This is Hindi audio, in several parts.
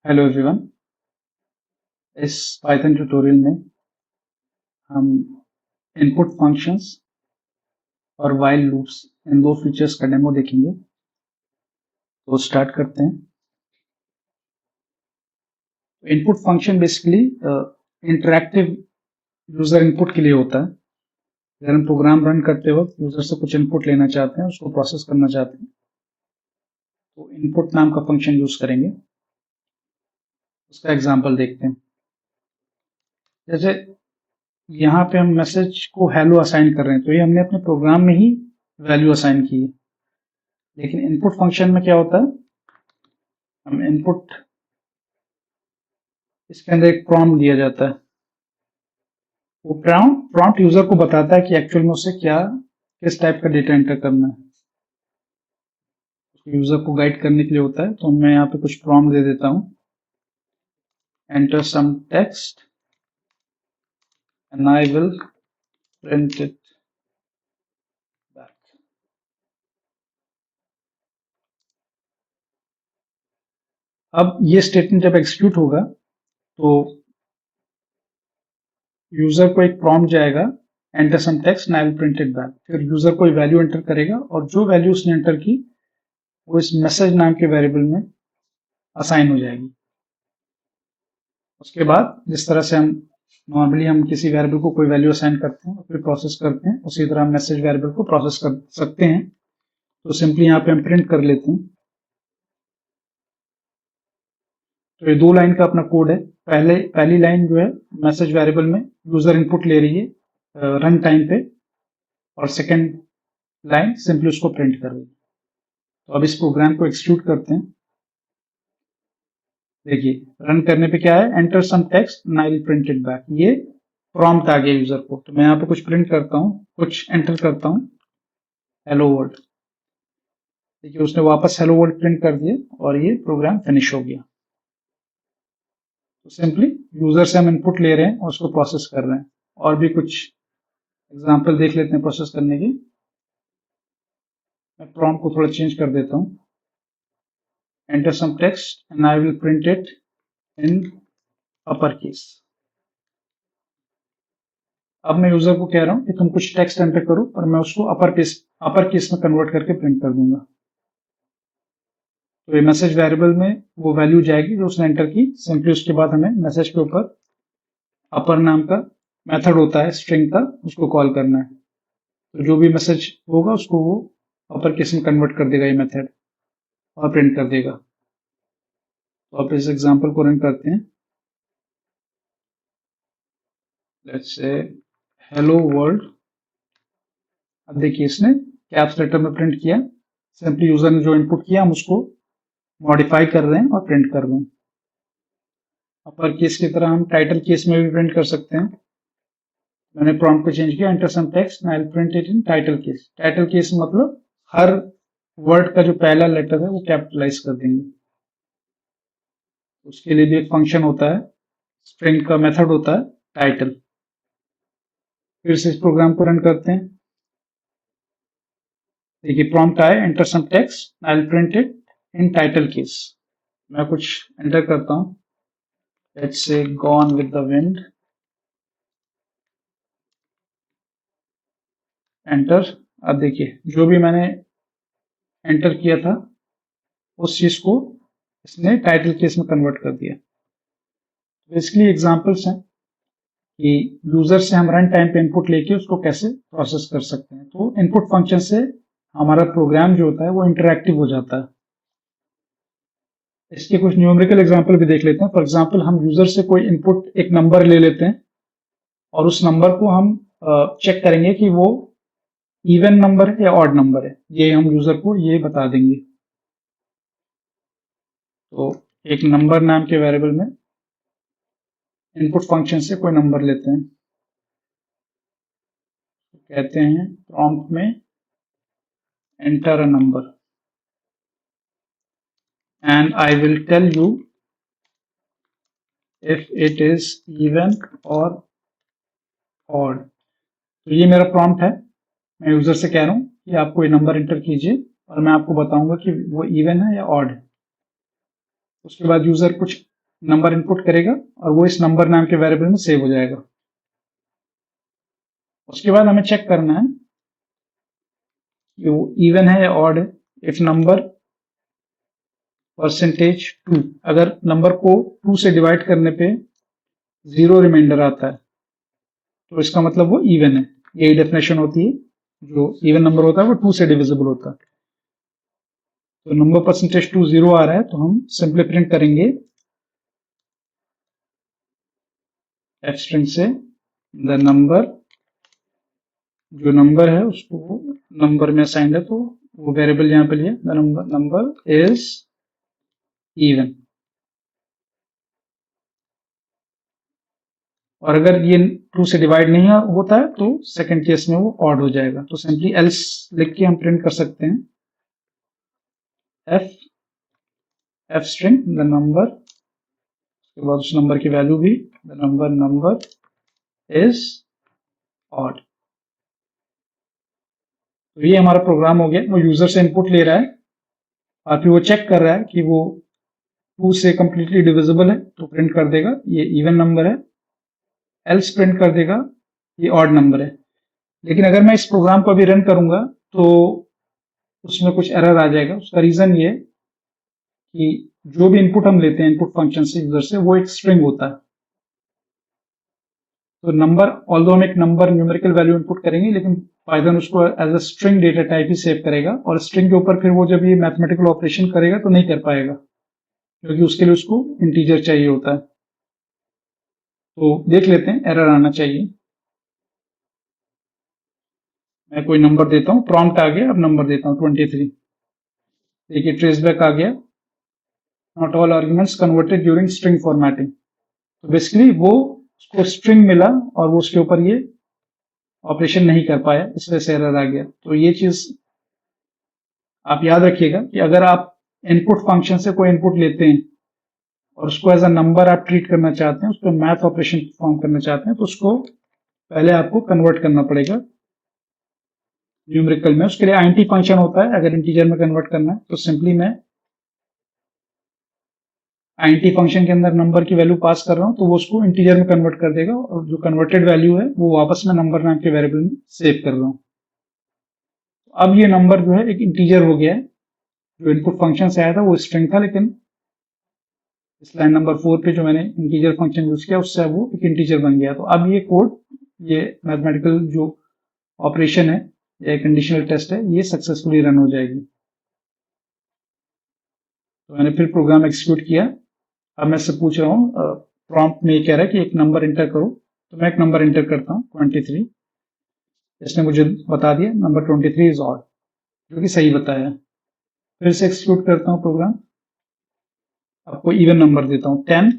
Hello everyone. इस पाइथन ट्यूटोरियल में हम इनपुट फंक्शंस और व्हाइल लूप्स इन दो फीचर्स का डेमो देखेंगे। तो स्टार्ट करते हैं। Input function basically interactive user input के लिए होता है। अगर हम प्रोग्राम रन करते वक्त यूजर से कुछ इनपुट लेना चाहते हैं, उसको प्रोसेस करना चाहते हैं, तो इनपुट नाम का फंक्शन यूज करेंगे। उसका एग्जाम्पल देखते हैं। जैसे यहाँ पे हम मैसेज को हेलो असाइन कर रहे हैं, तो ये हमने अपने प्रोग्राम में ही वैल्यू असाइन की है। लेकिन इनपुट फंक्शन में क्या होता है, हम इनपुट इसके अंदर एक प्रॉम्प्ट दिया जाता है। वो प्रॉम्प्ट यूजर को बताता है कि एक्चुअल में उसे किस टाइप का डेटा एंटर करना है। यूजर को गाइड करने के लिए होता है। तो मैं यहाँ पे कुछ प्रॉम्प्ट दे देता हूँ। Enter some text and I will print it back. अब ये स्टेटमेंट जब एग्जीक्यूट होगा तो यूजर को एक प्रॉम्प्ट जाएगा, enter some text and I will print it back. फिर यूजर कोई वैल्यू एंटर करेगा और जो वैल्यू उसने एंटर की वो इस मैसेज नाम के वेरिएबल में असाइन हो जाएगी। उसके बाद जिस तरह से हम किसी वेरिएबल को कोई वैल्यू असाइन करते हैं और फिर प्रोसेस करते हैं, उसी तरह हम मैसेज वेरिएबल को प्रोसेस कर सकते हैं। तो सिंपली यहाँ पे हम प्रिंट कर लेते हैं। तो ये 2 लाइन का अपना कोड है। पहली लाइन जो है मैसेज वेरिएबल में यूजर इनपुट ले रही है रन टाइम पे, और सेकेंड लाइन सिंपली उसको प्रिंट कर रही है। तो अब इस प्रोग्राम को एक्सिक्यूट करते हैं। देखिए रन करने पे क्या है, enter some text and I will print it back. ये प्रॉम्प्ट आ गया यूजर को। तो मैं यहाँ पे कुछ प्रिंट करता हूँ, कुछ एंटर करता हूँ, हेलो वर्ल्ड। देखिए उसने वापस हेलो वर्ल्ड प्रिंट कर दिया और ये प्रोग्राम फिनिश हो गया। तो सिंपली यूजर से हम इनपुट ले रहे हैं और उसको प्रोसेस कर रहे हैं। और भी कुछ एग्जांपल देख लेते हैं प्रोसेस करने की। मैं प्रॉम्प्ट को थोड़ा चेंज कर देता हूँ। Enter some text and I will print it in upper case. अब मैं यूजर को कह रहा हूँ कि तुम कुछ टेक्स्ट एंटर करो और मैं उसको अपर केस में कन्वर्ट करके प्रिंट कर दूंगा। तो ये मैसेज वेरिएबल में वो वैल्यू जाएगी जो उसने एंटर की। सिंपली उसके बाद हमें मैसेज के ऊपर अपर नाम का मेथड होता है स्ट्रिंग का, उसको कॉल करना है। तो जो भी मैसेज होगा उसको वो अपर केस में कन्वर्ट कर देगा ये मेथड और प्रिंट कर देगा। तो आप इस एग्जांपल को रन करते हैं। Let's say hello world. अब देखिए इसने कैप्स लेटर में प्रिंट किया। सिंपली यूजर ने जो इनपुट किया हम उसको मॉडिफाई कर रहे हैं और प्रिंट कर रहे हैं। अपर केस की तरह हम टाइटल केस में भी प्रिंट कर सकते हैं। मैंने प्रॉम्प्ट को चेंज किया, enter some text and I will print it in title case. Title case मतलब हर वर्ड का जो पहला लेटर है वो कैपिटलाइज कर देंगे। उसके लिए भी एक फंक्शन होता है, स्ट्रिंग का मेथड होता है टाइटल। फिर से इस प्रोग्राम को रन करते हैं। देखिए प्रॉम्प्ट आया, enter some text I will print it in title case. मैं कुछ एंटर करता हूँ, let's say gone with the wind, enter. अब देखिए जो भी मैंने एंटर किया था उस चीज को इसने टाइटल केस में कन्वर्ट कर दिया। तो इसके लिए एग्जांपल्स हैं कि यूजर से हम रन टाइम पे इनपुट लेके उसको कैसे प्रोसेस कर सकते हैं। तो इनपुट फंक्शन से हमारा प्रोग्राम जो होता है वो इंटरैक्टिव हो जाता है। इसके कुछ न्यूमेरिकल एग्जांपल भी देख लेते हैं। फॉर एग्जांपल हम यूजर से कोई इनपुट एक नंबर ले लेते हैं और उस नंबर को हम चेक करेंगे कि वो इवन नंबर है या ऑड नंबर है। ये हम यूजर को ये बता देंगे। तो एक नंबर नाम के वेरिएबल में इनपुट फंक्शन से कोई नंबर लेते हैं, कहते हैं प्रॉम्प्ट में enter a number and I will tell you if it is even or odd। तो ये मेरा प्रॉम्प्ट है। मैं यूजर से कह रहा हूँ कि आप कोई नंबर एंटर कीजिए और मैं आपको बताऊंगा कि वो इवन है या ऑड है। उसके बाद यूजर कुछ नंबर इनपुट करेगा और वो इस नंबर नाम के वेरिएबल में सेव हो जाएगा। उसके बाद हमें चेक करना है कि वो इवन है या ऑड है। इफ नंबर परसेंटेज 2, अगर नंबर को 2 से डिवाइड करने पे 0 रिमाइंडर आता है तो इसका मतलब वो इवन है। यही डेफिनेशन होती है, जो इवन नंबर होता है वो 2 से डिविजिबल होता है। तो नंबर परसेंटेज 2 0 आ रहा है तो हम सिंपली प्रिंट करेंगे एफ स्ट्रिंग से द नंबर, जो नंबर है उसको नंबर में असाइंड है तो वो वेरिएबल यहाँ पे लिया, द नंबर इज इवन। और अगर ये 2 से डिवाइड नहीं होता है तो सेकंड केस में वो ऑड हो जाएगा। तो सिंपली एल्स लिख के हम प्रिंट कर सकते हैं एफ स्ट्रिंग द नंबर, उसके बाद उस नंबर की वैल्यू भी द नंबर इज ऑड। तो ये हमारा प्रोग्राम हो गया। वो यूजर से इनपुट ले रहा है और फिर वो चेक कर रहा है कि वो 2 से कंप्लीटली डिविजिबल है तो प्रिंट कर देगा ये इवन नंबर है, एल्स प्रिंट कर देगा ये ऑड नंबर है। लेकिन अगर मैं इस प्रोग्राम को अभी रन करूंगा तो उसमें कुछ एरर आ जाएगा। उसका रीजन ये कि जो भी इनपुट हम लेते हैं इनपुट फंक्शन से यूजर से, वो एक स्ट्रिंग होता है। तो नंबर, ऑल्दो हम एक नंबर न्यूमेरिकल वैल्यू इनपुट करेंगे लेकिन पाइथन उसको as a string data type ही सेव करेगा और स्ट्रिंग के ऊपर फिर वो जब ये मैथमेटिकल ऑपरेशन करेगा तो नहीं कर पाएगा क्योंकि उसके लिए उसको इंटीजर चाहिए होता है। तो देख लेते हैं, एरर आना चाहिए। मैं कोई नंबर देता हूँ, प्रॉम्प्ट आ गया, अब नंबर देता हूँ 23। देखिए ट्रेसबैक आ गया, not all arguments converted during string formatting. तो बेसिकली वो उसको स्ट्रिंग मिला और वो उसके ऊपर ये ऑपरेशन नहीं कर पाया, इस वजह से एरर आ गया। तो ये चीज आप याद रखिएगा कि अगर आप इनपुट फंक्शन से कोई इनपुट लेते हैं और उसको एज अ नंबर आप ट्रीट करना चाहते हैं, उस पर मैथ ऑपरेशन परफॉर्म करना चाहते हैं, तो उसको पहले आपको कन्वर्ट करना पड़ेगा न्यूमेरिकल में। उसके लिए आईएनटी फंक्शन होता है, अगर इंटीजर में कन्वर्ट करना है तो सिंपली मैं आईएनटी फंक्शन के अंदर नंबर की वैल्यू पास कर रहा हूं तो वो उसको इंटीजर में कन्वर्ट कर देगा और जो कन्वर्टेड वैल्यू है वो वापस मैं नंबर नाम के वेरिएबल में सेव कर रहा हूं। अब ये नंबर जो है एक इंटीजर हो गया है। जो इनपुट फंक्शन से आया था वो स्ट्रिंग था, लेकिन इस लाइन नंबर 4 पे जो मैंने इंटीजर फंक्शन यूज किया उससे वो एक इंटीजर बन गया। तो अब ये कोड, ये मैथमेटिकल जो ऑपरेशन है या कंडीशनल टेस्ट है, ये सक्सेसफुली रन हो जाएगी। तो मैंने फिर प्रोग्राम एग्जीक्यूट किया। अब मैं इससे पूछ रहा हूँ, प्रॉम्प्ट में ये कह रहा है कि एक नंबर इंटर करो, तो मैं एक नंबर इंटर करता हूँ 23। इसने मुझे बता दिया नंबर 23 इज ऑड, जो कि सही बताया। फिर से एग्जीक्यूट करता हूँ प्रोग्राम, आपको इवन नंबर देता हूँ 10।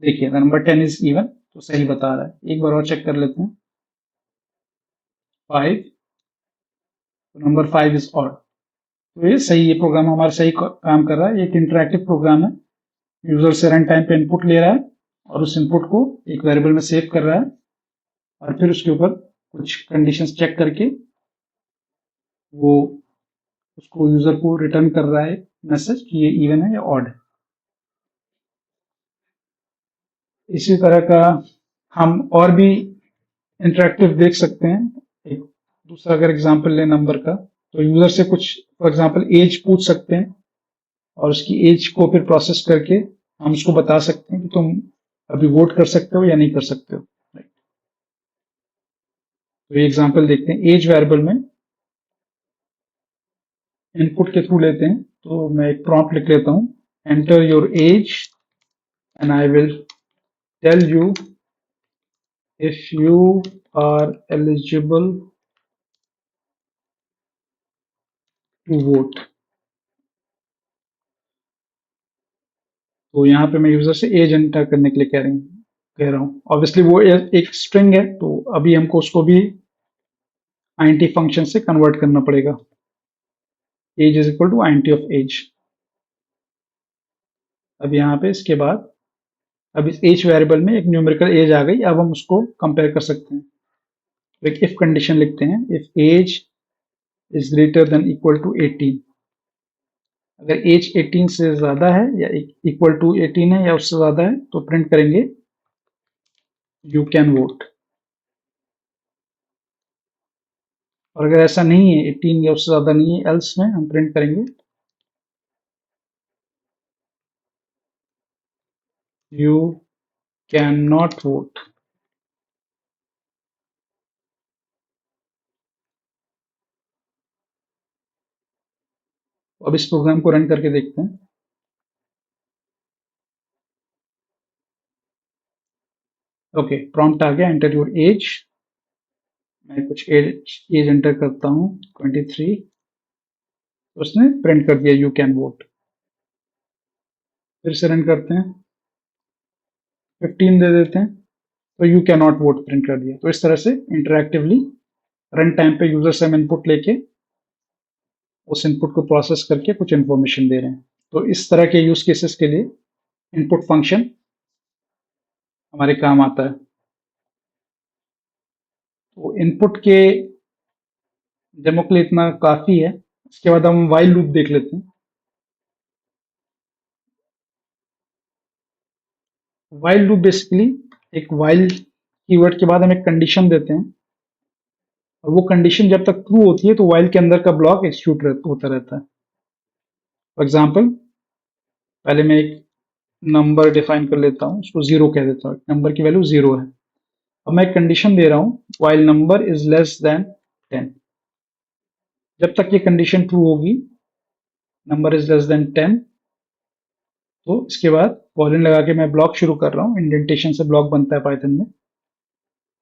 देखिए नंबर 10 इज इवन, तो सही बता रहा है। एक बार और चेक कर लेते हैं 5, तो नंबर 5 इज ऑड। तो ये सही, ये प्रोग्राम हमारा सही काम कर रहा है। एक इंटरैक्टिव प्रोग्राम है, यूजर से रन टाइम पे इनपुट ले रहा है और उस इनपुट को एक वेरिएबल में सेव कर रहा है और फिर उसके ऊपर कुछ कंडीशंस चेक करके वो उसको यूजर को रिटर्न कर रहा है मैसेज कि ये इवन है या ऑड है। इसी तरह का हम और भी इंटरैक्टिव देख सकते हैं। एक दूसरा अगर एग्जांपल ले नंबर का, तो यूजर से कुछ फॉर एग्जांपल एज पूछ सकते हैं और उसकी एज को फिर प्रोसेस करके हम उसको बता सकते हैं कि तुम अभी वोट कर सकते हो या नहीं कर सकते हो। तो ये एग्जांपल देखते हैं। एज वेरिएबल में इनपुट के थ्रू लेते हैं, तो मैं एक प्रॉम्प्ट लिख लेता हूं, enter your age and I will tell you if you are eligible to vote. तो यहाँ पे मैं यूजर से एज एंटर करने के लिए कह रहा हूँ। ऑब्वियसली वो एक स्ट्रिंग है, तो अभी हमको उसको भी आईएनटी फंक्शन से कन्वर्ट करना पड़ेगा। Age is equal to INT of age. अब यहाँ पे इसके बाद अब इस एज वेरिएबल में एक न्यूमेरिकल एज आ गई। अब हम उसको कंपेयर कर सकते हैं। तो एक इफ कंडीशन लिखते हैं, if age is greater than equal to 18 अगर एज 18 से ज्यादा है या इक्वल टू 18 है या उससे ज्यादा है तो प्रिंट करेंगे यू कैन वोट। और अगर ऐसा नहीं है, 18 या उससे ज्यादा नहीं है, एल्स में हम प्रिंट करेंगे यू कैन नॉट वोट। अब इस प्रोग्राम को रन करके देखते हैं। ओके, प्रॉम्प्ट आ गया, एंटर योर एज। मैं कुछ एज एंटर करता हूँ 23। उसने प्रिंट कर दिया यू कैन वोट। फिर से रन करते हैं, 15 दे देते हैं तो you can not vote print कर दिया। तो इस तरह से इंटरएक्टिवली रन टाइम पे यूजर से हम इनपुट लेके उस इनपुट को प्रोसेस करके कुछ इन्फॉर्मेशन दे रहे हैं। तो इस तरह के यूज केसेस के लिए इनपुट फंक्शन हमारे काम आता है। तो इनपुट के डेमो के लिए इतना काफी है। इसके बाद हम वाइल लूप देख लेते हैं। वाइल लूप बेसिकली एक वाइल कीवर्ड के बाद हम एक कंडीशन देते हैं और वो कंडीशन जब तक ट्रू होती है तो वाइल के अंदर का ब्लॉक एग्जीक्यूट होता रहता है। फॉर एग्जाम्पल, पहले मैं एक नंबर डिफाइन कर लेता हूँ, उसको जीरो कह देता हूँ, नंबर की वैल्यू जीरो है। अब मैं एक कंडीशन दे रहा हूँ while number is less than 10। जब तक ये कंडीशन ट्रू होगी, नंबर इज लेस देन 10, तो इसके बाद कॉलन लगा के मैं ब्लॉक शुरू कर रहा हूँ। इंडेंटेशन से ब्लॉक बनता है पाइथन में।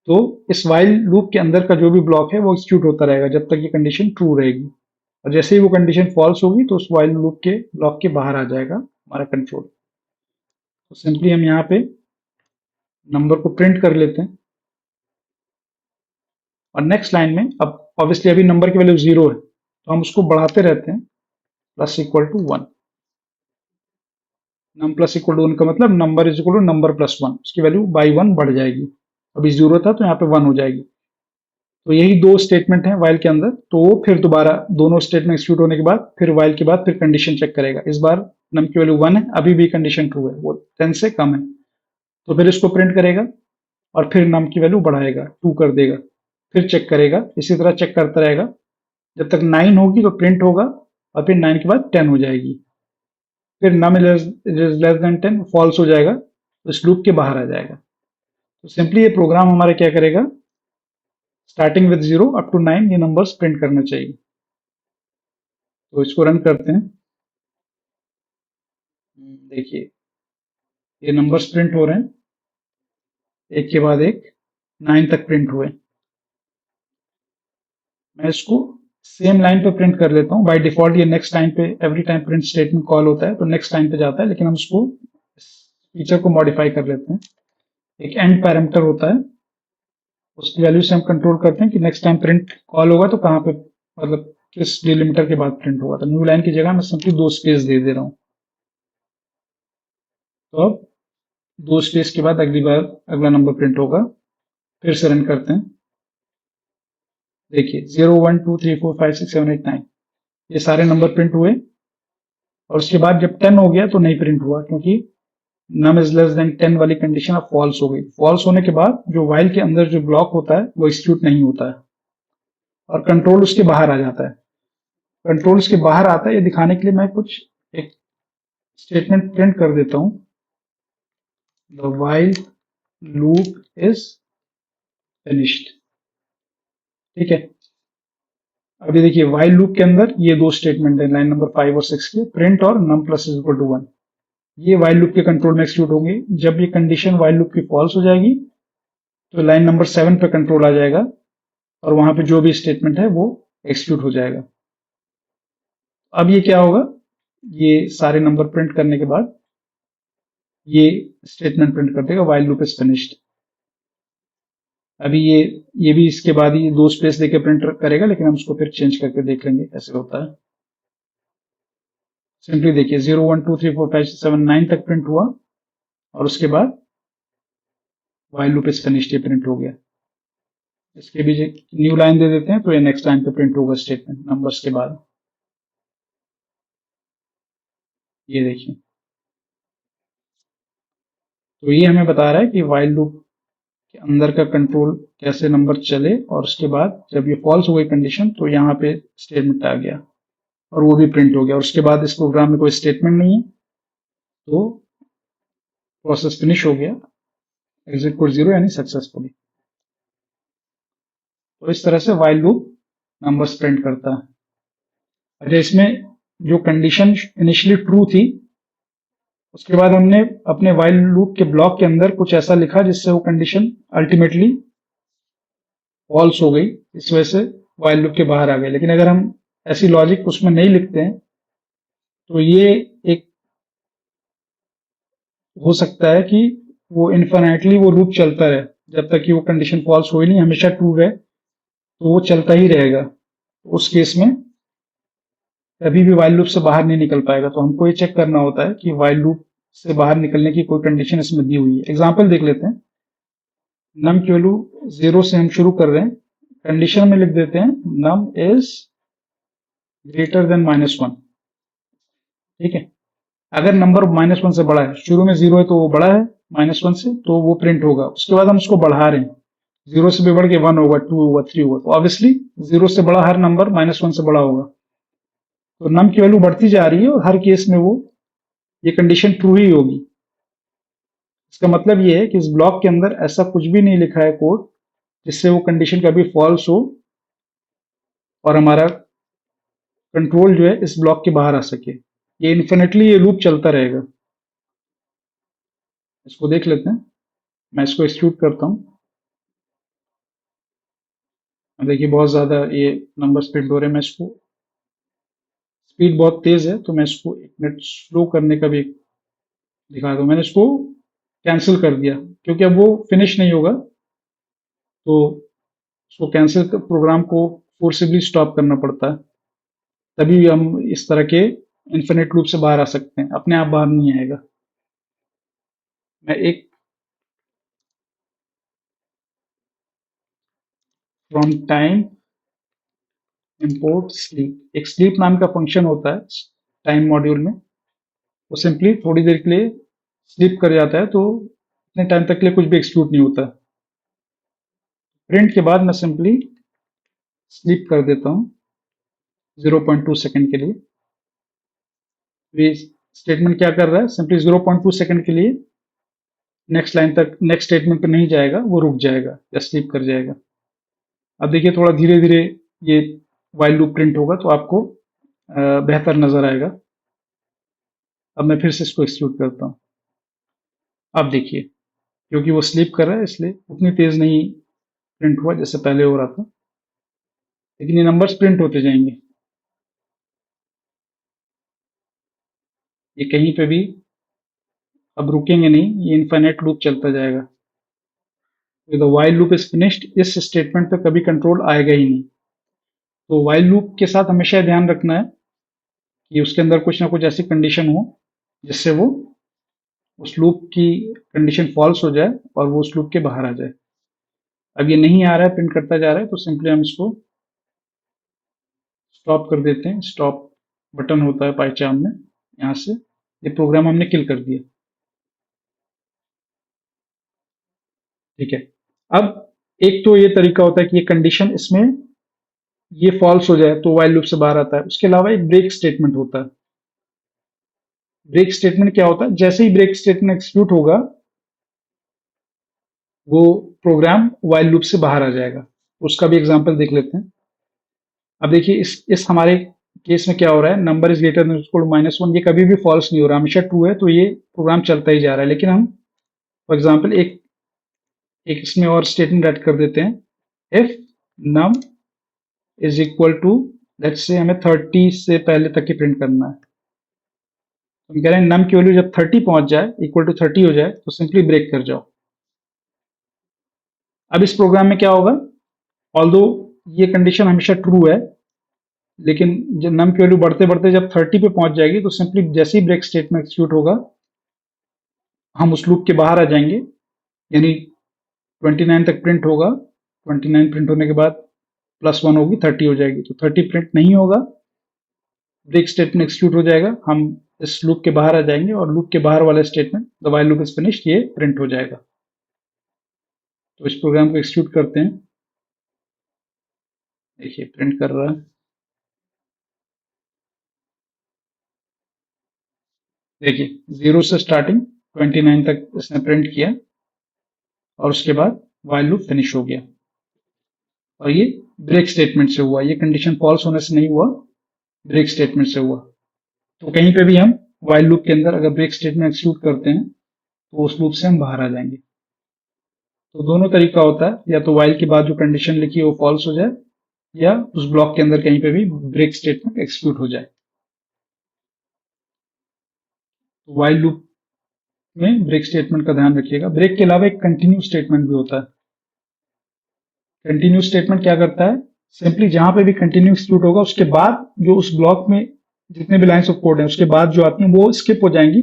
तो इस वाइल लूप के अंदर का जो भी ब्लॉक है वो एग्जीक्यूट होता रहेगा जब तक ये कंडीशन ट्रू रहेगी। और जैसे ही वो कंडीशन फॉल्स होगी तो उस वाइल लूप के ब्लॉक के बाहर आ जाएगा हमारा कंट्रोल। तो सिंपली हम यहाँ पे नंबर को प्रिंट कर लेते हैं और नेक्स्ट लाइन में, अब ऑब्वियसली अभी नंबर की वैल्यू जीरो है तो हम उसको बढ़ाते रहते हैं, plus equal to 1। Num plus equal to 1 का मतलब number is equal to number plus 1, उसकी वैल्यू बाई 1 बढ़ जाएगी। अभी जीरो था तो यहाँ पे 1 हो जाएगी। तो यही दो स्टेटमेंट है वाइल के अंदर। तो वो फिर दोबारा दोनों स्टेटमेंट एक्सिक्यूट होने के बाद फिर वाइल के बाद फिर कंडीशन चेक करेगा। इस बार नम की वैल्यू 1 है, अभी भी कंडीशन ट्रू है, वो 10 से कम है, तो फिर इसको प्रिंट करेगा और फिर नम की वैल्यू बढ़ाएगा, 2 कर देगा, फिर चेक करेगा, इसी तरह चेक करता रहेगा जब तक 9 होगी तो प्रिंट होगा और फिर 9 के बाद 10 हो जाएगी। फिर num is less than 10 false हो जाएगा तो इस लूप के बाहर आ जाएगा। तो सिंपली ये प्रोग्राम हमारा क्या करेगा, स्टार्टिंग विद 0 अप टू 9 ये नंबर्स प्रिंट करना चाहिए। तो इसको रन करते हैं। देखिए ये नंबर्स प्रिंट हो रहे हैं, एक के बाद एक 9 तक प्रिंट हुए। मैं इसको सेम लाइन पे प्रिंट कर लेता हूँ। बाय डिफॉल्ट ये नेक्स्ट लाइन पे every time print statement call होता है तो नेक्स्ट लाइन पे जाता है, लेकिन हम उसको फीचर को मॉडिफाई कर लेते हैं। एक एंड पैरामीटर होता है, उसकी वैल्यू से हम कंट्रोल करते हैं कि नेक्स्ट टाइम प्रिंट कॉल होगा तो कहाँ पे, मतलब किस डिलिमीटर के बाद प्रिंट होगा। तो न्यू लाइन की जगह मैं सिंपली 2 स्पेस दे दे रहा हूँ। तो अब 2 स्पेस के बाद अगली बार अगला नंबर प्रिंट होगा। फिर से रन करते हैं। देखिए 0 1 2 3 4 5 6 7 8 9 ये सारे नंबर प्रिंट हुए और उसके बाद जब 10 हो गया तो नहीं प्रिंट हुआ क्योंकि नम इज लेस देन 10 वाली कंडीशन अब फॉल्स हो गई। फॉल्स होने के बाद जो वाइल के अंदर जो ब्लॉक होता है वो एग्जीक्यूट नहीं होता है और कंट्रोल उसके बाहर आ जाता है। कंट्रोल उसके बाहर आता है, ये दिखाने के लिए मैं कुछ एक स्टेटमेंट प्रिंट कर देता हूं, the while loop is finished. ठीक है, अभी देखिए वाइल लूप के अंदर ये दो स्टेटमेंट है लाइन नंबर 5 और 6 के, प्रिंट और num plus is equal to 1। ये वाइल लूप के कंट्रोल में एक्सिक्यूट होंगे। जब ये कंडीशन वाइल लूप की फॉल्स हो जाएगी तो लाइन नंबर 7 पे कंट्रोल आ जाएगा और वहां पे जो भी स्टेटमेंट है वो एक्सिक्यूट हो जाएगा। अब ये क्या होगा, ये सारे नंबर प्रिंट करने के बाद ये स्टेटमेंट प्रिंट कर देगा वाइल लूप इज फिनिश्ड। अभी ये भी इसके बाद ही 2 स्पेस देके प्रिंट करेगा, लेकिन हम उसको फिर चेंज करके देख लेंगे कैसे होता है। सिंपली देखिए 0 1 2 3 4 5 6 7 9 तक प्रिंट हुआ और उसके बाद वाइल लूप इज फिनिश्ड ये प्रिंट हो गया। इसके भी न्यू लाइन दे देते हैं तो ये नेक्स्ट लाइन पे प्रिंट होगा स्टेटमेंट नंबर्स के बाद। ये देखिए, तो ये हमें बता रहा है कि वाइल लूप के अंदर का कंट्रोल कैसे नंबर चले, और उसके बाद जब ये फॉल्स हो गई कंडीशन तो यहाँ पे स्टेटमेंट आ गया और वो भी प्रिंट हो गया, और उसके बाद इस प्रोग्राम में कोई स्टेटमेंट नहीं है, तो प्रोसेस फिनिश हो गया, एग्जिट कोड 0 यानी सक्सेसफुली। तो इस तरह से वाइल लूप नंबर्स प्रिंट करता है। अच्छा, इसमें जो कंडीशन इनिशियली ट्रू थी, उसके बाद हमने अपने वाइल लूप के ब्लॉक के अंदर कुछ ऐसा लिखा जिससे वो कंडीशन अल्टीमेटली फॉल्स हो गई, इस वजह से वाइल लूप के बाहर आ गए। लेकिन अगर हम ऐसी लॉजिक उसमें नहीं लिखते हैं तो ये एक हो सकता है कि वो इन्फिनाइटली वो लूप चलता रहे, जब तक कि वो कंडीशन फॉल्स हो ही नहीं, हमेशा ट्रू रहे, तो वो चलता ही रहेगा। उस केस में कभी भी वाइल लूप से बाहर नहीं निकल पाएगा। तो हमको ये चेक करना होता है कि वाइल लूप से बाहर निकलने की कोई कंडीशन इसमें दी हुई है। एग्जाम्पल देख लेते हैं। नम की वैल्यू 0 से हम शुरू कर रहे हैं, कंडीशन में लिख देते हैं नम इज ग्रेटर देन -1। ठीक है, अगर नंबर -1 से बड़ा है, शुरू में 0 है तो वो बड़ा है -1 से, तो वो प्रिंट होगा। उसके बाद हम उसको बढ़ा रहे हैं, 0 से भी बढ़ के 1 होगा, 2 होगा, 3 होगा, तो ऑब्वियसली 0 से बड़ा हर नंबर -1 से बड़ा होगा। तो नम की वैल्यू बढ़ती जा रही है और हर केस में वो ये कंडीशन ट्रू ही होगी। इसका मतलब ये है कि इस ब्लॉक के अंदर ऐसा कुछ भी नहीं लिखा है कोड जिससे वो कंडीशन कभी फॉल्स हो और हमारा कंट्रोल जो है इस ब्लॉक के बाहर आ सके। ये इन्फिनिटली ये लूप चलता रहेगा। इसको देख लेते हैं, मैं इसको एक्सक्यूट करता हूँ। देखिए बहुत ज्यादा ये नंबर प्रिंट हो रहे हैं। मैं इसको, स्पीड बहुत तेज है तो मैं इसको 1 मिनट स्लो करने का भी दिखा दूँ। मैंने इसको कैंसिल कर दिया क्योंकि अब वो फिनिश नहीं होगा, तो उसको कैंसिल कर प्रोग्राम को फोर्सिबली स्टॉप करना पड़ता है, तभी हम इस तरह के इन्फिनिट लूप से बाहर आ सकते हैं। अपने आप बाहर नहीं आएगा। मैं एक फ्रॉम टाइम इंपोर्ट स्लीप, एक स्लीप नाम का फंक्शन होता है टाइम मॉड्यूल में। वो सिंपली थोड़ी देर के लिए स्लीप कर जाता है, तो इतने टाइम तक के लिए कुछ भी एक्सक्यूट नहीं होता। प्रिंट के बाद मैं सिंपली स्लीप कर देता हूँ 0.2 सेकंड के लिए। ये स्टेटमेंट क्या कर रहा है, सिंपली 0.2 सेकंड के लिए नेक्स्ट लाइन तक, नेक्स्ट स्टेटमेंट पे नहीं जाएगा, वो रुक जाएगा या स्लीप कर जाएगा। अब देखिए थोड़ा धीरे धीरे ये वाइल लूप प्रिंट होगा तो आपको बेहतर नजर आएगा। अब मैं फिर से इसको एक्सक्यूट करता हूँ। अब देखिए, क्योंकि वो स्लीप कर रहा है इसलिए उतनी तेज नहीं प्रिंट हुआ जैसे पहले हो रहा था, लेकिन ये नंबर्स प्रिंट होते जाएंगे। ये कहीं पे भी अब रुकेंगे नहीं, ये इनफाइनाइट लूप चलता जाएगा। The while loop is finished, इस स्टेटमेंट पे कभी कंट्रोल आएगा ही नहीं। तो वाइल लूप के साथ हमेशा ध्यान रखना है कि उसके अंदर कुछ ना कुछ ऐसी कंडीशन हो जिससे वो उस लूप की कंडीशन फॉल्स हो जाए और वो उस लूप के बाहर आ जाए। अब ये नहीं आ रहा है, प्रिंट करता जा रहा है, तो सिंपली हम इसको स्टॉप कर देते हैं। स्टॉप बटन होता है पाइचार्म में, यहाँ से ये प्रोग्राम हमने किल कर दिया। ठीक है, अब एक तो ये तरीका होता है कि ये कंडीशन इसमें ये फॉल्स हो जाए तो वाइल लूप से बाहर आता है। उसके अलावा एक ब्रेक स्टेटमेंट होता है। ब्रेक स्टेटमेंट क्या होता है, जैसे ही ब्रेक स्टेटमेंट एग्जीक्यूट होगा वो प्रोग्राम वाइल लूप से बाहर आ जाएगा। उसका भी एग्जांपल देख लेते हैं। अब देखिए इस हमारे केस में क्या हो रहा है, number is greater than equal -1, ये कभी भी फॉल्स नहीं हो रहा, हमेशा ट्रू है, तो ये प्रोग्राम चलता ही जा रहा है। लेकिन हम फॉर एग्जाम्पल एक एक इसमें और स्टेटमेंट ऐड कर देते हैं, if num is equal to, let's say हमें 30 से पहले तक ही प्रिंट करना है। हम कह रहे हैं नम की वैल्यू जब 30 पहुंच जाए, इक्वल टू 30 हो जाए, तो सिंपली ब्रेक कर जाओ। अब इस प्रोग्राम में क्या होगा, ऑल्दो ये कंडीशन हमेशा ट्रू है, लेकिन जब नम की वैल्यू बढ़ते बढ़ते जब 30 पे पहुंच जाएगी तो सिंपली जैसे ही ब्रेक स्टेटमेंट एग्जीक्यूट होगा हम उस लूप के बाहर आ जाएंगे, यानी 29 तक प्रिंट होगा। 29 प्रिंट होने के बाद +1 होगी, 30 हो जाएगी, तो 30 प्रिंट नहीं होगा। ब्रेक स्टेटमेंट एक्सिक्यूट हो जाएगा, हम इस लूप के बाहर आ जाएंगे और लूप के बाहर वाला statement the while loop is finished ये प्रिंट हो जाएगा। तो इस प्रोग्राम को एक्सिक्यूट करते हैं, देखिए प्रिंट कर रहा है। देखिए 0 से स्टार्टिंग 29 तक इसने प्रिंट किया और उसके बाद व्हाइल लूप फिनिश हो गया। और ये ब्रेक स्टेटमेंट से हुआ, ये कंडीशन फॉल्स होने से नहीं हुआ, ब्रेक स्टेटमेंट से हुआ। तो कहीं पे भी हम व्हाइल लूप के अंदर अगर ब्रेक स्टेटमेंट एक्सिक्यूट करते हैं तो उस लूप से हम बाहर आ जाएंगे। तो दोनों तरीका होता है, या तो व्हाइल के बाद जो कंडीशन लिखी है वो फॉल्स हो जाए, या उस ब्लॉक के अंदर कहीं पे भी ब्रेक स्टेटमेंट एक्सिक्यूट हो जाए। तो व्हाइल लूप में ब्रेक स्टेटमेंट का ध्यान रखिएगा। ब्रेक के अलावा एक कंटिन्यू स्टेटमेंट भी होता है। कंटिन्यू स्टेटमेंट क्या करता है, सिंपली जहां पे भी कंटिन्यू एक्सिक्यूट होगा उसके बाद जो उस ब्लॉक में जितने भी लाइंस ऑफ कोड हैं उसके बाद जो आती हैं वो स्किप हो जाएंगी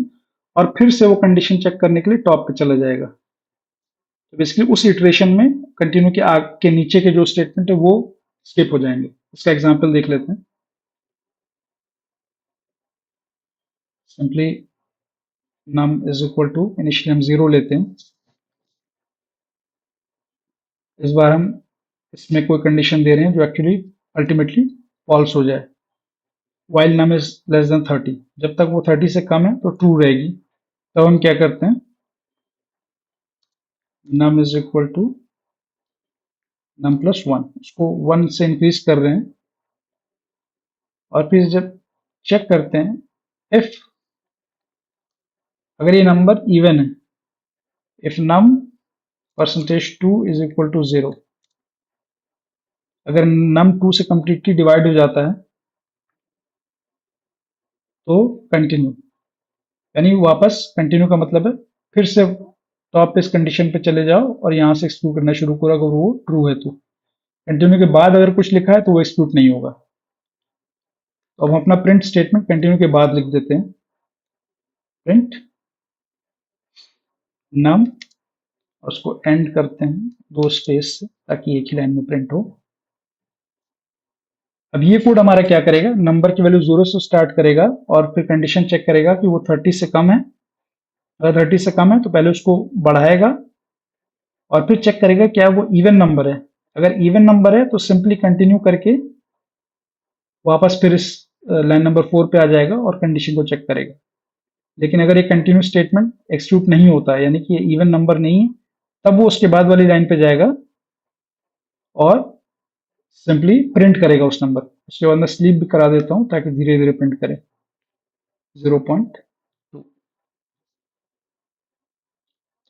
और फिर से वो कंडीशन चेक करने के लिए टॉप पे चला जाएगा। तो बेसिकली उस इटरेशन में कंटिन्यू के आगे के नीचे के जो स्टेटमेंट है वो स्किप हो जाएंगे। इसका एग्जांपल देख लेते हैं। Simply num is equal to, initially हम 0 लेते हैं। इस बार हम इसमें कोई कंडीशन दे रहे हैं जो एक्चुअली अल्टीमेटली फॉल्स हो जाए। While num is less then 30, जब तक वो 30 से कम है तो ट्रू रहेगी। तब हम क्या करते हैं, num is equal to num plus 1, उसको 1 से इंक्रीज कर रहे हैं। और फिर जब चेक करते हैं इफ, अगर ये नंबर इवन है, if num percentage 2 is equal to 0, अगर num 2 से कंप्लीटली डिवाइड हो जाता है तो कंटिन्यू, यानी वापस कंटिन्यू का मतलब है फिर से टॉप पे इस कंडीशन पे चले जाओ और यहां से एक्सक्यूट करना शुरू करो अगर वो ट्रू है तो। कंटिन्यू के बाद अगर कुछ लिखा है तो वो एक्सक्यूट नहीं होगा। तो हम अपना प्रिंट स्टेटमेंट कंटिन्यू के बाद लिख देते हैं, प्रिंट num, और उसको एंड करते हैं 2 स्पेस से ताकि एक ही लाइन में प्रिंट हो। अब ये कोड हमारा क्या करेगा, नंबर की वैल्यू 0 से स्टार्ट करेगा और फिर कंडीशन चेक करेगा कि वो 30 से कम है। अगर 30 से कम है तो पहले उसको बढ़ाएगा और फिर चेक करेगा क्या वो इवन नंबर है। अगर इवन नंबर है तो सिंपली कंटिन्यू करके वापस फिर इस लाइन नंबर 4 पे आ जाएगा और कंडीशन को चेक करेगा। लेकिन अगर ये कंटिन्यू स्टेटमेंट एक्सिक्यूट नहीं होता है, यानी कि ये इवन नंबर नहीं है, तब वो उसके बाद वाली लाइन पे जाएगा और सिंपली प्रिंट करेगा उस नंबर। उसके बाद मैं स्लीप भी करा देता हूं ताकि धीरे धीरे प्रिंट करे 0.2।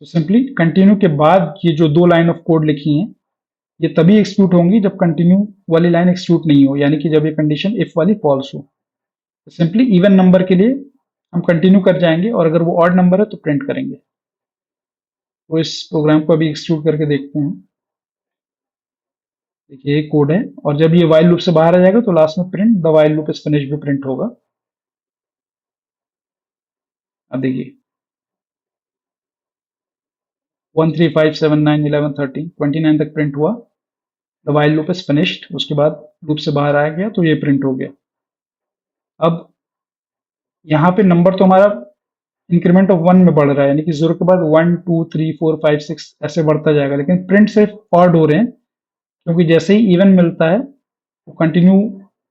तो सिंपली कंटिन्यू के बाद ये जो 2 लाइन ऑफ कोड लिखी हैं ये तभी एक्सिक्यूट होंगी जब कंटिन्यू वाली लाइन एक्सिक्यूट नहीं हो, यानी कि जब ये कंडीशन इफ वाली फॉल्स हो। तो सिंपली इवन नंबर के लिए हम कंटिन्यू कर जाएंगे और अगर वो ऑड नंबर है तो प्रिंट करेंगे। तो इस प्रोग्राम को अभी एक्सिक्यूट करके देखते हैं। देखिए ये कोड है और जब ये व्हाइल लूप से बाहर आ जाएगा तो लास्ट में print the while loop is finished भी प्रिंट होगा। अब देखिए 1 3 5 7 9 11 13 29 तक प्रिंट हुआ, the while loop is finished, उसके बाद लूप से बाहर आ गया तो ये प्रिंट हो गया। अब यहाँ पे नंबर तो हमारा इंक्रीमेंट ऑफ 1 में बढ़ रहा है, यानी कि 0 के बाद 1 2 3 4 5 6 ऐसे बढ़ता जाएगा, लेकिन प्रिंट सिर्फ ऑड हो रहे हैं क्योंकि जैसे ही इवन मिलता है वो कंटिन्यू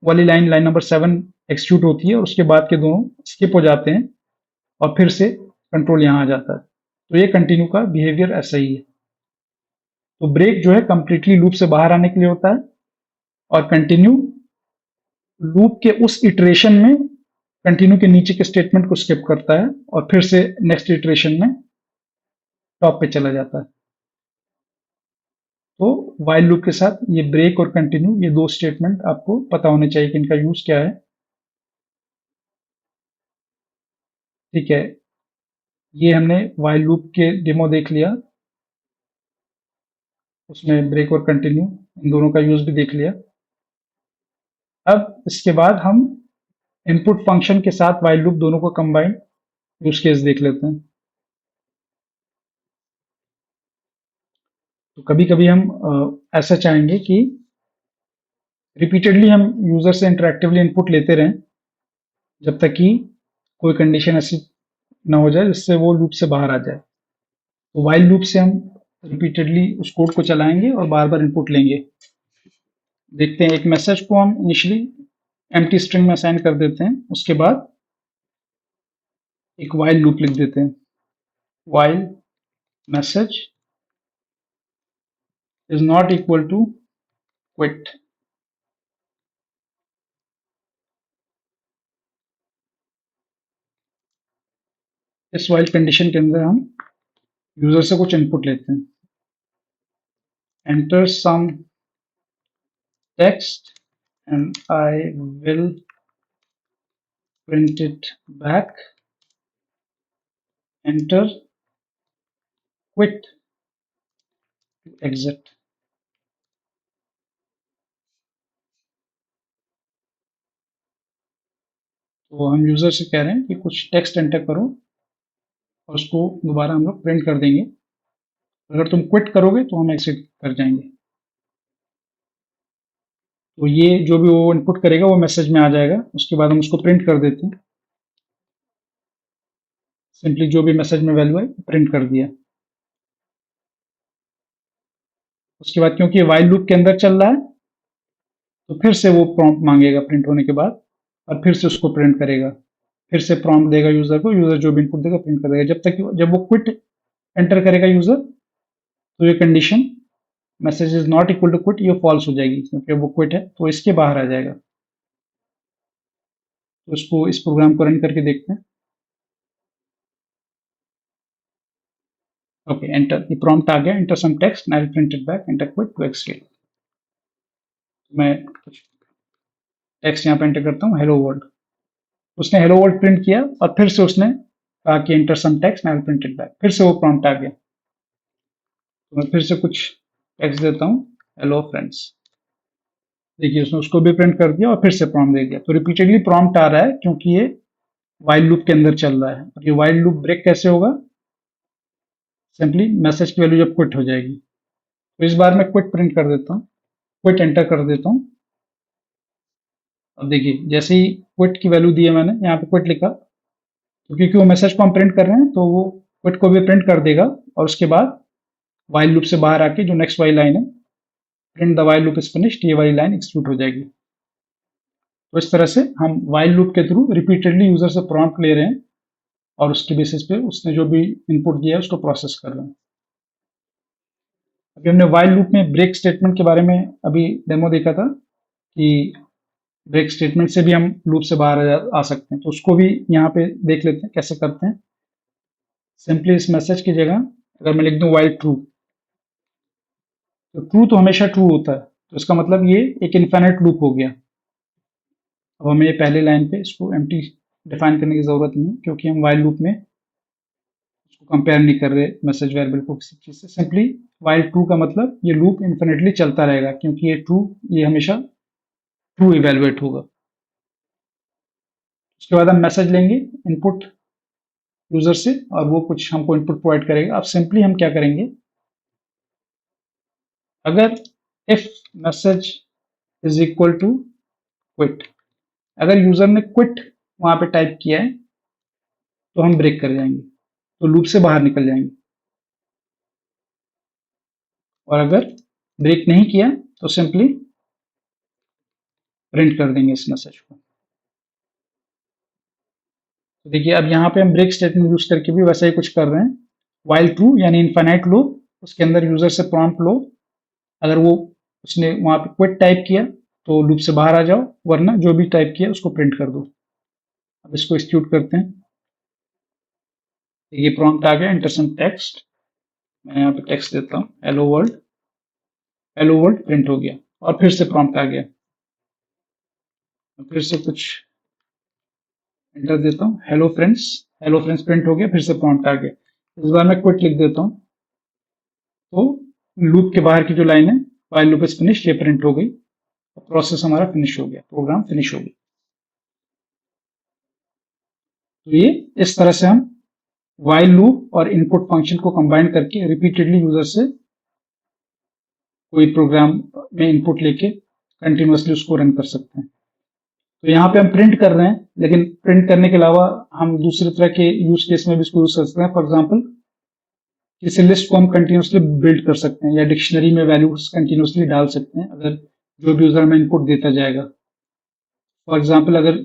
वाली लाइन, लाइन नंबर 7 एक्सिक्यूट होती है और उसके बाद के दोनों स्किप हो जाते हैं और फिर से कंट्रोल यहाँ आ जाता है। तो ये कंटिन्यू का बिहेवियर ऐसा ही है। तो ब्रेक जो है कंप्लीटली लूप से बाहर आने के लिए होता है और कंटिन्यू लूप के उस इटरेशन में कंटिन्यू के नीचे के स्टेटमेंट को स्किप करता है और फिर से नेक्स्ट इटरेशन में टॉप पे चला जाता है। तो व्हाइल लूप के साथ ये ब्रेक और कंटिन्यू, ये 2 स्टेटमेंट आपको पता होने चाहिए कि इनका यूज क्या है। ठीक है, ये हमने व्हाइल लूप के डेमो देख लिया, उसमें ब्रेक और कंटिन्यू इन दोनों का यूज भी देख लिया। अब इसके बाद हम इनपुट फंक्शन के साथ व्हाइल लूप दोनों को कंबाइंड यूज केस देख लेते हैं। तो कभी कभी हम ऐसा चाहेंगे कि रिपीटेडली हम यूजर से इंटरेक्टिवली इनपुट लेते रहें, जब तक कि कोई कंडीशन ऐसी ना हो जाए जिससे वो लूप से बाहर आ जाए। तो वाइल लूप से हम रिपीटेडली उस कोड को चलाएंगे और बार बार इनपुट लेंगे। देखते हैं, एक मैसेज को हम इनिशियली एम्प्टी स्ट्रिंग में असाइन कर देते हैं, उसके बाद एक वाइल लूप लिख देते हैं। While message is not equal to quit. इस वाइल कंडीशन के अंदर हम यूजर से कुछ इनपुट लेते हैं। Enter some text and I will print it back. Enter quit to exit. तो हम यूजर से कह रहे हैं कि कुछ टेक्स्ट एंटर करो और उसको दोबारा हम लोग प्रिंट कर देंगे। अगर तुम क्विट करोगे तो हम एग्जिट कर जाएंगे। तो ये जो भी वो इनपुट करेगा वो मैसेज में आ जाएगा, उसके बाद हम उसको प्रिंट कर देते हैं। सिंपली जो भी मैसेज में वैल्यू है प्रिंट कर दिया। उसके बाद क्योंकि वाइल लूप के अंदर चल रहा है तो फिर से वो प्रॉम्प्ट मांगेगा प्रिंट होने के बाद और फिर से उसको प्रिंट करेगा। फिर से प्रॉम्प्ट देगा यूजर को, यूजर जो भी इनपुट देगा प्रिंट कर देगा। जब वो क्विट एंटर करेगा यूजर तो ये condition message is not equal to quit ये फॉल्स हो जाएगी, क्योंकि वो क्विट है तो इसके बाहर आ जाएगा। तो इसको इस प्रोग्राम को रन करके देखते हैं। ओके, एंटर, ये प्रॉम्प्ट आ गया, enter some text and I will print it back, enter quit to execute. मैं कुछ टेक्स्ट यहाँ पे एंटर करता हूँ, हेलो वर्ल्ड। उसने हेलो वर्ल्ड प्रिंट किया और फिर से उसने कहा कि enter some text and I will print it back, फिर से वो प्रॉम्प्ट आ गया। तो मैं फिर से कुछ टेक्स्ट देता हूँ, हेलो फ्रेंड्स। देखिए उसने उसको भी प्रिंट कर दिया और फिर से प्रॉम्प्ट दे दिया। तो रिपीटेडली प्रॉम्प्ट आ रहा है क्योंकि ये वाइल लूप के अंदर चल रहा है। और ये वाइल लूप ब्रेक कैसे होगा? सिंपली मैसेज की वैल्यू जब क्विट हो जाएगी। तो इस बार मैं क्विट प्रिंट कर देता हूँ, क्विट एंटर कर देता हूँ। अब देखिए जैसे ही क्विट की वैल्यू दी है मैंने, यहाँ पे क्विट लिखा, तो क्योंकि वो मैसेज को हम प्रिंट कर रहे हैं तो वो क्विट को भी प्रिंट कर देगा। और उसके बाद वाइल लूप से बाहर आके जो नेक्स्ट वाली लाइन है, print the while loop is finished, ये वाली लाइन एक्सिक्यूट हो जाएगी। तो इस तरह से हम वाइल लूप के थ्रू रिपीटेडली यूजर से प्रॉम्प्ट ले रहे हैं और उसके बेसिस पे उसने जो भी इनपुट दिया है उसको प्रोसेस कर रहे हैं। अभी हमने वाइल लूप में ब्रेक स्टेटमेंट के बारे में अभी डेमो देखा था कि ब्रेक स्टेटमेंट से भी हम लूप से बाहर आ सकते हैं। तो उसको भी यहाँ पे देख लेते हैं कैसे करते हैं। सिंपली इस मैसेज की जगह अगर मैं लिख दूं वाइल ट्रू, तो ट्रू तो हमेशा ट्रू होता है, तो इसका मतलब ये एक इनफाइनाइट लूप हो गया। अब हमें पहले लाइन पे इसको एम्प्टी डिफाइन करने की जरूरत नहीं है, क्योंकि हम वाइल लूप में इसको कंपेयर नहीं कर रहे मैसेज वेरिएबल को किसी चीज से। सिंपली वाइल ट्रू का मतलब ये लूप इन्फिनिटली चलता रहेगा, क्योंकि ये ट्रू, ये हमेशा ट्रू इवेलुएट होगा। उसके बाद हम मैसेज लेंगे इनपुट यूजर से और वो कुछ हमको इनपुट प्रोवाइड करेगा। अब सिंपली हम क्या करेंगे, अगर if message is equal to quit, अगर यूजर ने क्विट वहां पे टाइप किया है तो हम ब्रेक कर जाएंगे, तो लूप से बाहर निकल जाएंगे। और अगर ब्रेक नहीं किया तो सिंपली प्रिंट कर देंगे इस मैसेज को। तो देखिए अब यहाँ पे हम ब्रेक स्टेटमेंट यूज करके भी वैसा ही कुछ कर रहे हैं। वाइल ट्रू यानी इनफाइनाइट लो, उसके अंदर यूजर से प्रॉम्प्ट लो, अगर वो उसने वहां पे क्विट टाइप किया तो लूप से बाहर आ जाओ, वरना जो भी टाइप किया उसको प्रिंट कर दो। अब इसको एक्सिक्यूट करते हैं। ये प्रॉम्प्ट आ गया, एंटर सम टेक्स्ट। मैं यहाँ पे टेक्स्ट देता हूँ, hello world. Hello world print हो गया और फिर से प्रॉम्प्ट आ गया। फिर से कुछ एंटर देता हूँ, hello friends. Hello friends print हो गया, फिर से प्रॉम्प्ट आ गया। इस बार मैं क्विट लिख देता हूँ, तो लूप के बाहर की जो लाइन है, वाइल लूप इज फिनिश, ये प्रिंट हो गई। प्रोसेस हमारा फिनिश हो गया, प्रोग्राम फिनिश हो गया। तो ये इस तरह से हम वाइल लूप और इनपुट फंक्शन को कंबाइन करके रिपीटेडली यूजर से कोई प्रोग्राम में इनपुट लेके कंटिन्यूअसली उसको रन कर सकते हैं। तो यहाँ पे हम प्रिंट कर रहे हैं, लेकिन प्रिंट करने के अलावा हम दूसरी तरह के यूज केस में भी इसको यूज कर सकते हैं। फॉर एग्जाम्पल, किसी लिस्ट को हम कंटिन्यूसली बिल्ड कर सकते हैं या डिक्शनरी में वैल्यूज कंटिन्यूसली डाल सकते हैं अगर जो भी यूजर में इनपुट देता जाएगा। फॉर एग्जाम्पल, अगर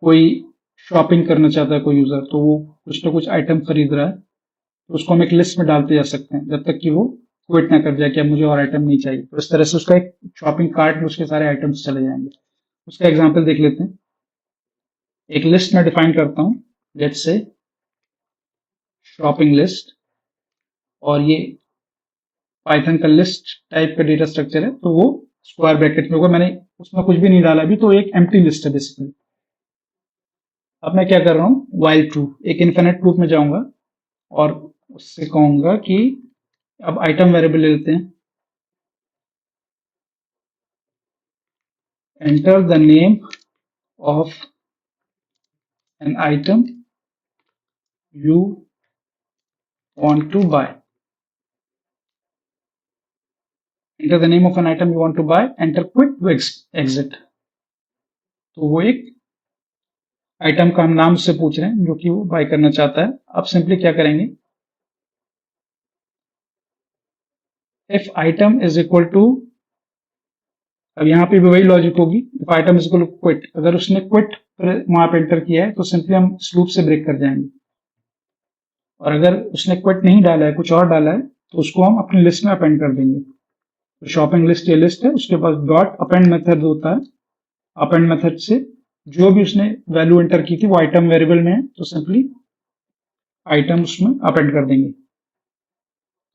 कोई शॉपिंग करना चाहता है कोई यूजर, तो वो कुछ ना कुछ आइटम खरीद रहा है, तो उसको हम एक लिस्ट में डालते जा सकते हैं जब तक कि वो क्विट ना कर जाए कि अब मुझे और आइटम नहीं चाहिए। तो इस तरह से उसका एक शॉपिंग कार्ट में उसके सारे आइटम्स चले जाएंगे। उसका एग्जाम्पल देख लेते हैं। एक लिस्ट में डिफाइन करता हूँ, लेट्स से शॉपिंग लिस्ट, और ये पाइथन का लिस्ट टाइप का डेटा स्ट्रक्चर है, तो वो स्क्वायर ब्रैकेट में होगा। मैंने उसमें कुछ भी नहीं डाला अभी, तो एक एम्प्टी लिस्ट है बेसिकली। अब मैं क्या कर रहा हूँ, वाइल ट्रू, एक इन्फिनिट लूप में जाऊंगा और उससे कहूंगा कि अब आइटम वेरिएबल ले लेते हैं, enter the name of an item you want to buy, enter the name of an item you want to buy, enter quit to exit. तो वो एक आइटम का हम नाम से पूछ रहे हैं जो कि वो बाय करना चाहता है। अब सिंपली क्या करेंगे, if item is equal to, अब यहाँ पे भी वही लॉजिक होगी, if item is equal to quit, अगर उसने क्विट वहां पे एंटर किया है तो सिंपली हम इस लूप से ब्रेक कर जाएंगे। और अगर उसने क्विट नहीं डाला है, कुछ और डाला है, तो उसको हम अपनी लिस्ट में अपेंड कर देंगे। तो शॉपिंग लिस्ट ये लिस्ट है, उसके पास डॉट अपेंड मेथड होता है। अपेंड मेथड से जो भी उसने वैल्यू एंटर की थी वो आइटम वेरिएबल में है, तो सिंपली आइटम उसमें अपेंड कर देंगे।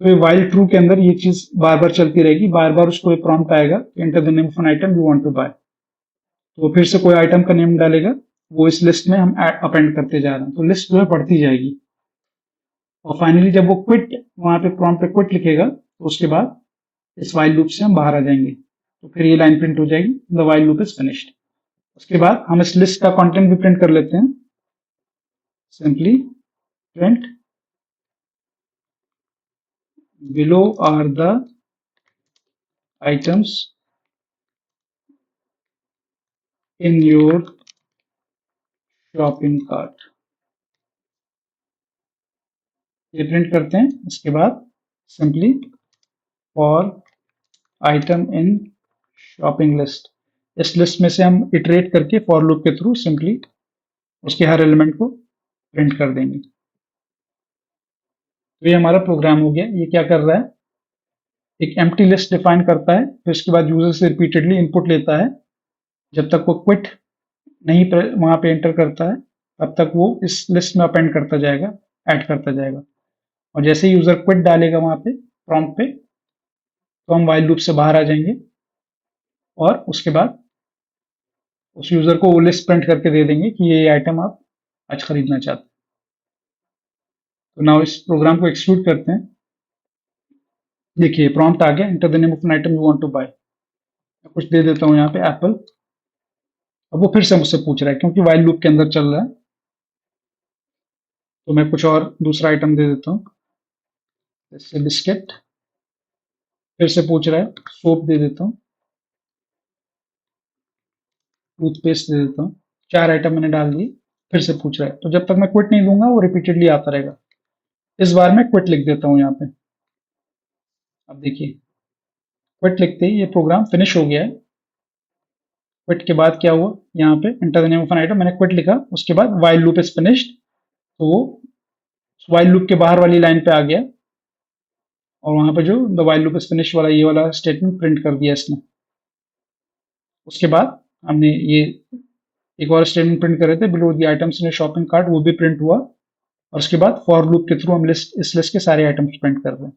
तो ये वाइल ट्रू के अंदर ये चीज बार बार चलती रहेगी, बार बार उसको एक प्रॉम्प्ट आएगा, enter the name of an item you want to buy, तो वो फिर से कोई आइटम का नेम डालेगा, वो इस लिस्ट में हम अपेंड करते जा रहे हैं, तो लिस्ट जो है बढ़ती जाएगी। और फाइनली जब वो क्विट, वहां पे प्रॉम्प्ट पे क्विट लिखेगा, तो उसके बाद इस वाइल लूप से हम बाहर आ जाएंगे, तो फिर ये लाइन प्रिंट हो जाएगी, the while loop is finished. उसके बाद हम इस लिस्ट का कंटेंट भी प्रिंट कर लेते हैं, simply print below are the items in your shopping cart। ये प्रिंट करते हैं। इसके बाद simply for item in shopping list, इस लिस्ट में से हम इटरेट करके फॉर लूप के थ्रू सिंपली उसके हर एलिमेंट को प्रिंट कर देंगे। तो ये हमारा प्रोग्राम हो गया। ये क्या कर रहा है, एक एम्प्टी लिस्ट डिफाइन करता है, फिर उसके बाद यूजर से रिपीटेडली इनपुट लेता है, जब तक वो क्विट नहीं वहां पे एंटर करता है तब तक वो इस लिस्ट में अपेंड करता जाएगा, ऐड करता जाएगा। और जैसे ही यूजर क्विट डालेगा वहां पे प्रॉम्प्ट पे, तो हम वाइल लूप से बाहर आ जाएंगे और उसके बाद उस यूजर को वो लिस्ट प्रिंट करके दे देंगे कि ये आइटम आप आज खरीदना चाहते हैं। तो नाउ इस प्रोग्राम को एक्सिक्यूट करते हैं। देखिए प्रॉम्प्ट आ गया, enter the name of an item you want to buy. मैं कुछ दे देता हूँ यहाँ पे एप्पल। अब वो फिर से मुझसे पूछ रहा है क्योंकि वाइल लूप के अंदर चल रहा है, तो मैं कुछ और दूसरा आइटम दे देता हूँ, जैसे बिस्किट। फिर से पूछ रहा है, सोप दे देता हूँ, टूथपेस्ट दे देता हूँ। 4 आइटम मैंने डाल दिए। फिर से पूछ रहा है, तो जब तक मैं क्विट नहीं दूंगा वो रिपीटेडली आता रहेगा। इस बार मैं क्विट लिख देता हूँ यहाँ पे। अब देखिए क्विट लिखते ही ये प्रोग्राम फिनिश हो गया है। क्विट के बाद क्या हुआ, यहाँ पे enter the name of an item, मैंने क्विट लिखा, उसके बाद वाइल लूप इज फिनिश्ड, तो वो वाइल लूप के बाहर वाली लाइन पे आ गया और वहां पे जो the while loop is finish वाला ये वाला स्टेटमेंट प्रिंट कर दिया इसने। उसके बाद हमने ये एक और स्टेटमेंट प्रिंट कर रहे थे, below the items in shopping cart, वो भी प्रिंट हुआ। और उसके बाद फॉर लूप के थ्रू हम इस लिस्ट के सारे आइटम्स प्रिंट कर रहे हैं।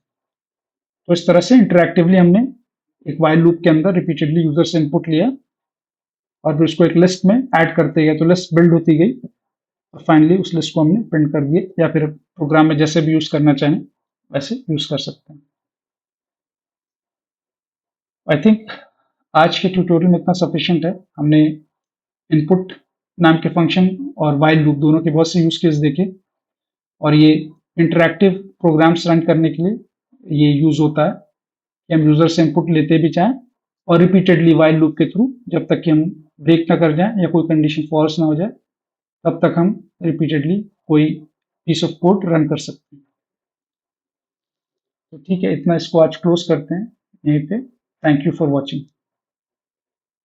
तो इस तरह से इंटरएक्टिवली हमने एक वाइल लूप के अंदर रिपीटेडली यूजर से इनपुट लिया और फिर उसको एक लिस्ट में ऐड करते गए, तो लिस्ट बिल्ड होती गई और फाइनली उस लिस्ट को हमने प्रिंट कर दिया। या फिर प्रोग्राम में जैसे भी यूज करना चाहें वैसे यूज कर सकते हैं। आई थिंक आज के ट्यूटोरियल में इतना सफिशिएंट है। हमने इनपुट नाम के फंक्शन और वाइल लूप दोनों के बहुत से यूज केस देखे, और ये इंटरैक्टिव प्रोग्राम्स रन करने के लिए ये यूज होता है कि हम यूजर से इनपुट लेते भी चाहें और रिपीटेडली वाइल लूप के थ्रू जब तक कि हम ब्रेक ना कर जाए या कोई कंडीशन फॉल्स ना हो जाए, तब तक हम रिपीटेडली कोई पीस ऑफ कोड रन कर सकते हैं। तो ठीक है, इतना इसको आज क्लोज करते हैं यहीं पे। Thank you for watching.